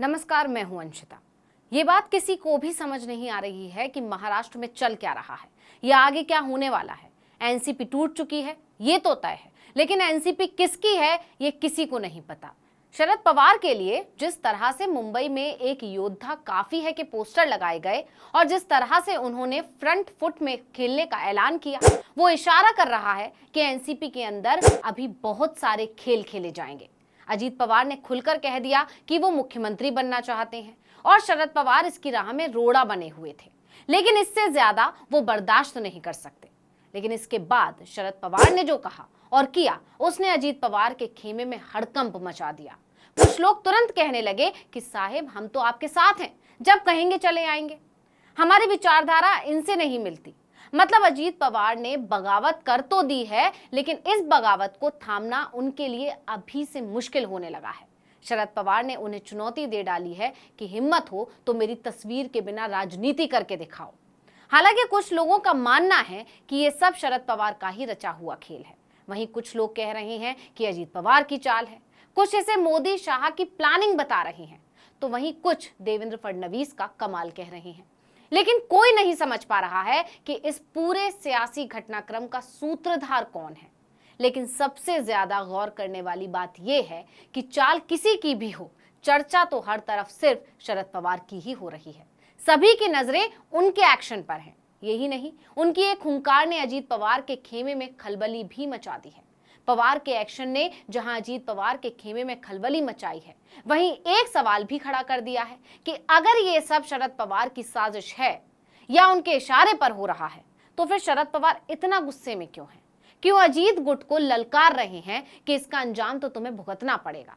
नमस्कार, मैं हूं अंशिता। ये बात किसी को भी समझ नहीं आ रही है कि महाराष्ट्र में चल क्या रहा है या आगे क्या होने वाला है। एनसीपी टूट चुकी है, ये तो तय है, लेकिन एनसीपी किसकी है ये किसी को नहीं पता। शरद पवार के लिए जिस तरह से मुंबई में एक योद्धा काफी है के पोस्टर लगाए गए और जिस तरह से उन्होंने फ्रंट फुट में खेलने का ऐलान किया, वो इशारा कर रहा है कि एनसीपी के अंदर अभी बहुत सारे खेल खेले जाएंगे। अजीत पवार ने खुलकर कह दिया कि वो मुख्यमंत्री बनना चाहते हैं और शरद पवार इसकी राह में रोड़ा बने हुए थे, लेकिन इससे ज्यादा वो बर्दाश्त नहीं कर सकते। लेकिन इसके बाद शरद पवार ने जो कहा और किया, उसने अजीत पवार के खेमे में हड़कंप मचा दिया। कुछ लोग तुरंत कहने लगे कि साहेब, हम तो आपके साथ हैं, जब कहेंगे चले आएंगे। हमारी विचारधारा इनसे नहीं मिलती। मतलब अजीत पवार ने बगावत कर तो दी है, लेकिन इस बगावत को थामना उनके लिए अभी से मुश्किल होने लगा है। शरद पवार ने उन्हें चुनौती दे डाली है कि हिम्मत हो तो मेरी तस्वीर के बिना राजनीति करके दिखाओ। हालांकि कुछ लोगों का मानना है कि ये सब शरद पवार का ही रचा हुआ खेल है। वहीं कुछ लोग कह रहे हैं कि अजीत पवार की चाल है, कुछ इसे मोदी शाह की प्लानिंग बता रहे हैं, तो वहीं कुछ देवेंद्र फडणवीस का कमाल कह रहे हैं। लेकिन कोई नहीं समझ पा रहा है कि इस पूरे सियासी घटनाक्रम का सूत्रधार कौन है। लेकिन सबसे ज्यादा गौर करने वाली बात यह है कि चाल किसी की भी हो, चर्चा तो हर तरफ सिर्फ शरद पवार की ही हो रही है। सभी की नजरें उनके एक्शन पर हैं। यही नहीं, उनकी एक हुंकार ने अजीत पवार के खेमे में खलबली भी मचा दी है। पवार के एक्शन ने जहां अजीत पवार के खेमे में खलबली मचाई है, वहीं एक सवाल भी खड़ा कर दिया है कि अगर ये सब शरद पवार की साजिश है या उनके इशारे पर हो रहा है, तो फिर शरद पवार इतना गुस्से में क्यों हैं? क्यों अजीत गुट को ललकार रहे हैं कि इसका अंजाम तो तुम्हें भुगतना पड़ेगा?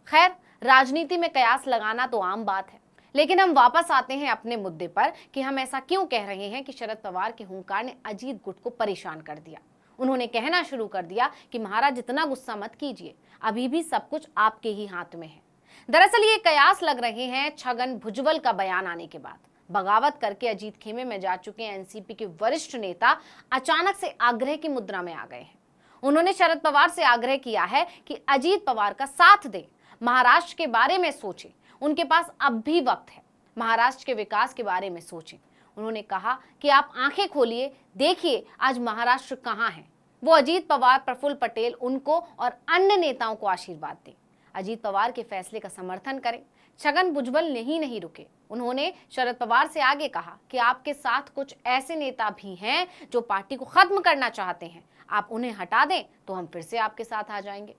खैर, राजनीति में कयास लगाना तो आम बात है, लेकिन हम वापस आते हैं अपने मुद्दे पर कि हम ऐसा क्यों कह रहे हैं कि शरद पवार के हुंकार ने अजीत गुट को परेशान कर दिया। उन्होंने कहना शुरू कर दिया कि महाराज, इतना गुस्सा मत कीजिए, अभी भी सब कुछ आपके ही हाथ में है। दरअसल ये कयास लग रहे हैं छगन भुजबल का बयान आने के बाद। बगावत करके अजीत खेमे में जा चुके एनसीपी के वरिष्ठ नेता अचानक से आग्रह की मुद्रा में आ गए हैं। उन्होंने शरद पवार से आग्रह किया है कि अजीत पवार का साथ दें, महाराष्ट्र के बारे में सोचें, उनके पास अब भी वक्त है, महाराष्ट्र के विकास के बारे में सोचें। उन्होंने कहा कि आप आंखें खोलिए, देखिए आज महाराष्ट्र कहां है। वो अजीत पवार, प्रफुल्ल पटेल, उनको और अन्य नेताओं को आशीर्वाद दें, अजीत पवार के फैसले का समर्थन करें। छगन भुजबल नहीं रुके। उन्होंने शरद पवार से आगे कहा कि आपके साथ कुछ ऐसे नेता भी हैं जो पार्टी को खत्म करना चाहते हैं, आप उन्हें हटा दें तो हम फिर से आपके साथ आ जाएंगे।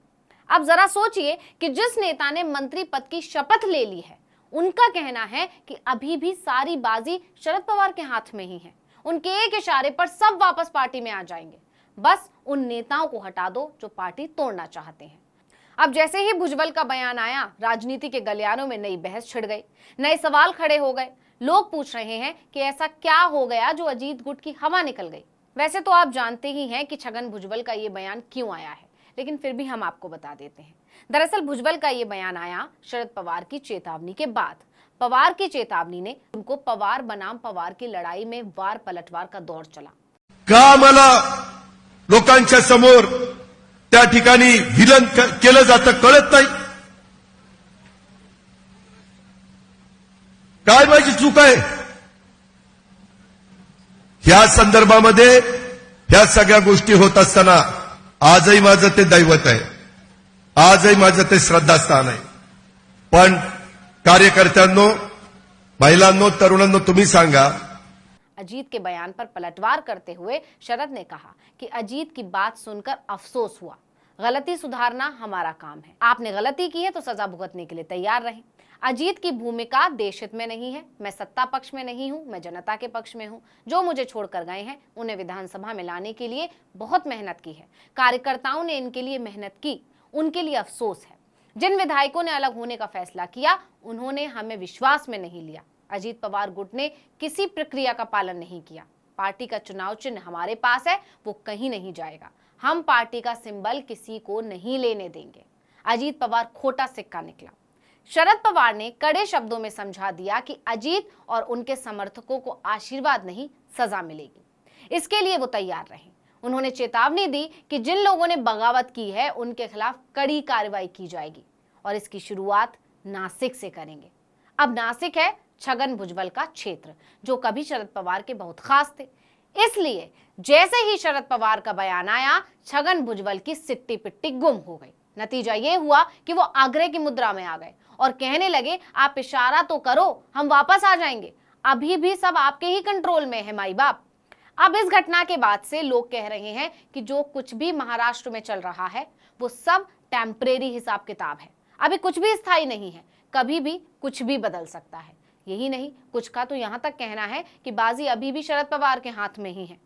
अब जरा सोचिए कि जिस नेता ने मंत्री पद की शपथ ले ली है, उनका कहना है कि अभी भी सारी बाजी शरद पवार के हाथ में ही है, उनके एक इशारे पर सब वापस पार्टी में आ जाएंगे, बस उन नेताओं को हटा दो जो पार्टी तोड़ना चाहते हैं। अब जैसे ही भुजबल का बयान आया, राजनीति के गलियारों में नई बहस छिड़ गई, नए सवाल खड़े हो गए। लोग पूछ रहे हैं कि ऐसा क्या हो गया जो अजीत गुट की हवा निकल गई। वैसे तो आप जानते ही हैं कि छगन भुजबल का ये बयान क्यों आया है, लेकिन फिर भी हम आपको बता देते हैं। दरअसल भुजबल का ये बयान आया शरद पवार की चेतावनी के बाद। पवार की चेतावनी ने उनको पवार बनाम पवार की लड़ाई में वार पलटवार का दौर चला। का मला लोकांच्या समोर त्या ठिकाणी विलन केलं जातं कळत नाही? काय माझी चूक आहे? ह्या संदर्भामध्ये ह्या सगळ्या गोष्टी होत असताना आजही माझं ते दैवत आहे, आजही माझं ते श्रद्धास्थान आहे। पण कार्यकर्त्यांनो, महिलांनो, तरुणांनो, तुम्ही सांगा। अजीत के बयान पर पलटवार करते हुए शरद ने कहा कि अजीत की बात सुनकर अफसोस हुआ, गलती सुधारना हमारा काम है, आपने गलती की है तो सजा भुगतने के लिए तैयार रहें। अजीत की भूमिका देश हित में नहीं है, मैं सत्ता पक्ष में नहीं हूं, मैं जनता के पक्ष में हूं। जो मुझे छोड़कर गए हैं उन्हें विधानसभा में लाने के लिए बहुत मेहनत की है, कार्यकर्ताओं ने इनके लिए मेहनत की, उनके लिए अफसोस है। जिन विधायकों ने अलग होने का फैसला किया, उन्होंने हमें विश्वास में नहीं लिया। अजीत पवार गुट ने किसी प्रक्रिया का पालन नहीं किया। पार्टी का चुनाव चिन्ह हमारे पास है, वो कहीं नहीं जाएगा। हम पार्टी का सिंबल किसी को नहीं लेने देंगे। अजीत पवार खोटा सिक्का निकला। शरद पवार ने कड़े शब्दों में समझा दिया कि अजीत और उनके समर्थकों को आशीर्वाद नहीं, सजा मिलेगी। इसके लिए वो तैयार रहे। उन्होंने चेतावनी दी कि जिन लोगों ने बगावत की है उनके खिलाफ कड़ी कार्रवाई की जाएगी और इसकी शुरुआत नासिक से करेंगे। अब नासिक है छगन भुजबल का क्षेत्र, जो कभी शरद पवार के बहुत खास थे। इसलिए जैसे ही शरद पवार का बयान आया, छगन भुजबल की सिट्टी पिट्टी गुम हो गई। नतीजा ये हुआ कि वो आग्रह की मुद्रा में आ गए और कहने लगे, आप इशारा तो करो, हम वापस आ जाएंगे, अभी भी सब आपके ही कंट्रोल में है माई बाप। अब इस घटना के बाद से लोग कह रहे हैं कि जो कुछ भी महाराष्ट्र में चल रहा है वो सब टेम्परेरी हिसाब किताब है, अभी कुछ भी स्थायी नहीं है, कभी भी कुछ भी बदल सकता है। यही नहीं, कुछ का तो यहां तक कहना है कि बाजी अभी भी शरद पवार के हाथ में ही है।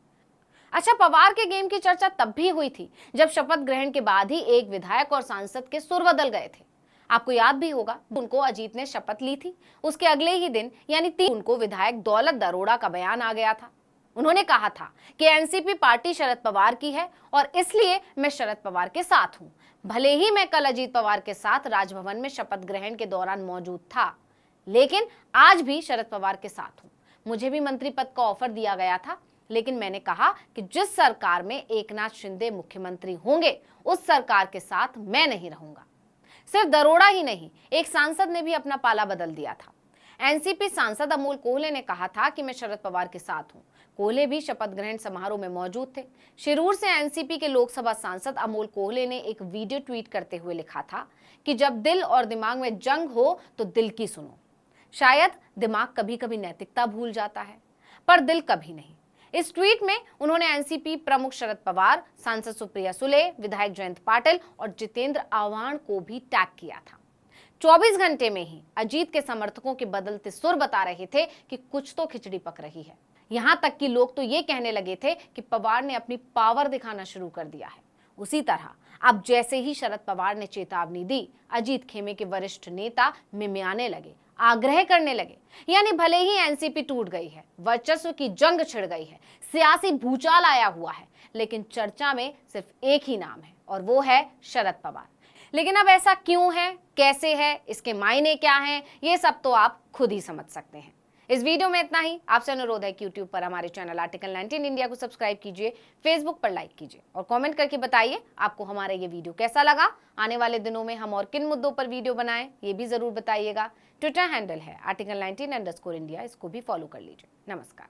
अच्छा, पवार के गेम की चर्चा तब भी हुई थी जब शपथ ग्रहण के बाद ही एक विधायक और सांसद के सुर बदल गए थे। आपको याद भी होगा, उनको अजीत ने शपथ ली थी, उसके अगले ही दिन यानी 3 उनको विधायक दौलत दरोड़ा का बयान आ गया था। उन्होंने कहा था कि एनसीपी पार्टी शरद पवार की है और इसलिए मैं शरद पवार के साथ हूं। भले ही मैं कल अजीत पवार के साथ राजभवन में शपथ ग्रहण के दौरान मौजूद था, लेकिन आज भी शरद पवार के साथ हूं। मुझे भी मंत्री पद का ऑफर दिया गया था, लेकिन मैंने कहा कि जिस सरकार में एकनाथ शिंदे मुख्यमंत्री होंगे उस सरकार के साथ मैं नहीं रहूंगा। सिर्फ दरोड़ा ही नहीं, एक सांसद ने भी अपना पाला बदल दिया था। एनसीपी सांसद अमोल कोल्हे ने कहा था कि मैं शरद पवार के साथ हूं। कोल्हे भी शपथ ग्रहण समारोह में मौजूद थे। शिरूर से एनसीपी के लोकसभा सांसद अमोल कोल्हे ने एक वीडियो ट्वीट करते हुए लिखा था कि जब दिल और दिमाग में जंग हो तो दिल की सुनो। शायद दिमाग कभी कभी नैतिकता भूल जाता है, पर दिल कभी नहीं। इस ट्वीट में उन्होंने एनसीपी प्रमुख शरद पवार, सांसद सुप्रिया सुले, विधायक जयंत पाटिल और जितेंद्र आव्हाड को भी टैग किया था। 24 घंटे में ही अजीत के समर्थकों के बदलते सुर बता रहे थे कि कुछ तो खिचड़ी पक रही है। यहां तक कि लोग तो ये कहने लगे थे कि पवार ने अपनी पावर दिखाना शुरू कर दिया है। उसी तरह अब जैसे ही शरद पवार ने चेतावनी दी, अजीत खेमे के वरिष्ठ नेता मिमियाने लगे, आग्रह करने लगे। यानी भले ही एनसीपी टूट गई है, वर्चस्व की जंग छिड़ गई है, सियासी भूचाल आया हुआ है, लेकिन चर्चा में सिर्फ एक ही नाम है और वो है शरद पवार। लेकिन अब ऐसा क्यों है, कैसे है, इसके मायने क्या हैं, ये सब तो आप खुद ही समझ सकते हैं। इस वीडियो में इतना ही। आपसे अनुरोध है कि यूट्यूब पर हमारे चैनल आर्टिकल 19 इंडिया को सब्सक्राइब कीजिए, फेसबुक पर लाइक कीजिए और कमेंट करके बताइए आपको हमारा ये वीडियो कैसा लगा। आने वाले दिनों में हम और किन मुद्दों पर वीडियो बनाएं, ये भी जरूर बताइएगा। ट्विटर हैंडल है आर्टिकल 19_इंडिया, इसको भी फॉलो कर लीजिए। नमस्कार।